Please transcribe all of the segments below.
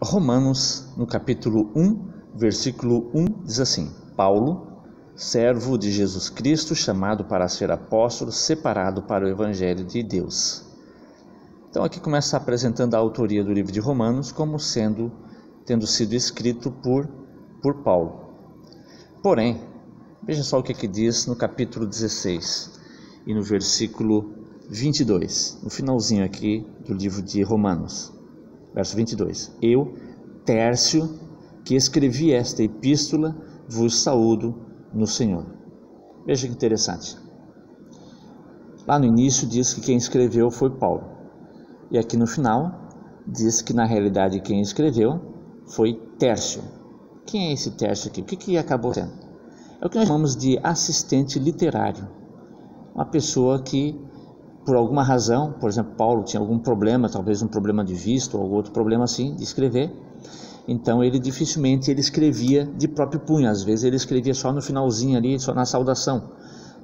Romanos, no capítulo 1, versículo 1, diz assim: Paulo, servo de Jesus Cristo, chamado para ser apóstolo, separado para o Evangelho de Deus. Então aqui começa apresentando a autoria do livro de Romanos como tendo sido escrito por Paulo. Porém, veja só o que diz no capítulo 16 e no versículo 22, no finalzinho aqui do livro de Romanos. Verso 22, eu, Tércio, que escrevi esta epístola, vos saúdo no Senhor. Veja que interessante. Lá no início diz que quem escreveu foi Paulo. E aqui no final diz que na realidade quem escreveu foi Tércio. Quem é esse Tércio aqui? O que acabou sendo? É o que nós chamamos de assistente literário. Uma pessoa que, por alguma razão, por exemplo, Paulo tinha algum problema, talvez um problema de vista ou algum outro problema assim, de escrever. Então ele dificilmente escrevia de próprio punho, às vezes ele escrevia só no finalzinho ali, só na saudação,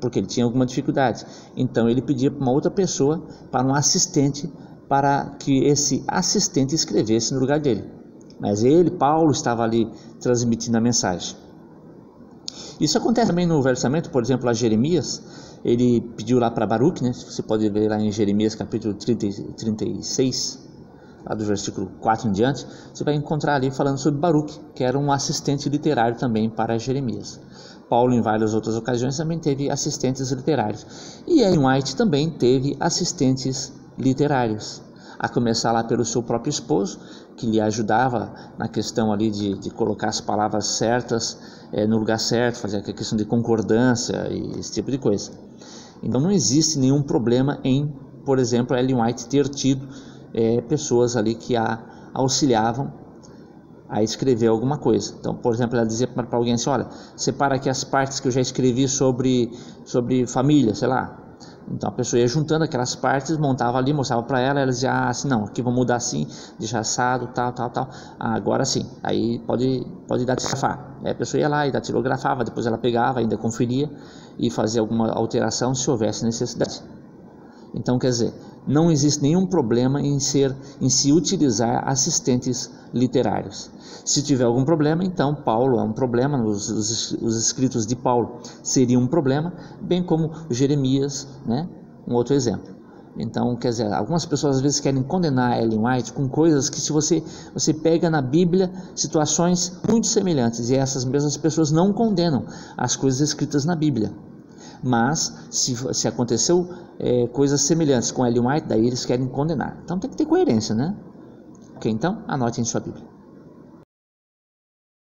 porque ele tinha alguma dificuldade. Então ele pedia para uma outra pessoa, para um assistente, para que esse assistente escrevesse no lugar dele. Mas ele, Paulo, estava ali transmitindo a mensagem. Isso acontece também no Velho Testamento, por exemplo, a Jeremias. Ele pediu lá para Baruque, né? Você pode ver lá em Jeremias capítulo 36, lá do versículo 4 em diante, você vai encontrar ali falando sobre Baruque, que era um assistente literário também para Jeremias. Paulo, em várias outras ocasiões, também teve assistentes literários. E Ellen White também teve assistentes literários, a começar lá pelo seu próprio esposo, que lhe ajudava na questão ali de colocar as palavras certas no lugar certo, fazer a questão de concordância e esse tipo de coisa. Então não existe nenhum problema em, por exemplo, Ellen White ter tido pessoas ali que a auxiliavam a escrever alguma coisa. Então, por exemplo, ela dizia para alguém assim: olha, separa aqui as partes que eu já escrevi sobre família, sei lá. Então a pessoa ia juntando aquelas partes, montava ali, mostrava para ela, ela dizia assim: não, aqui vamos mudar assim, deixar assado, tal, agora sim, aí pode datilografar. Aí a pessoa ia lá e datilografava, depois ela pegava, ainda conferia e fazia alguma alteração se houvesse necessidade. Então, quer dizer, não existe nenhum problema em se utilizar assistentes literários. Se tiver algum problema, então Paulo é um problema, os escritos de Paulo seriam um problema, bem como Jeremias, né? Um outro exemplo. Então, quer dizer, algumas pessoas às vezes querem condenar Ellen White com coisas que, se você pega na Bíblia situações muito semelhantes, e essas mesmas pessoas não condenam as coisas escritas na Bíblia. Mas se aconteceu coisas semelhantes com Ellen White, daí eles querem condenar. Então tem que ter coerência, né? Ok, então anote em sua Bíblia.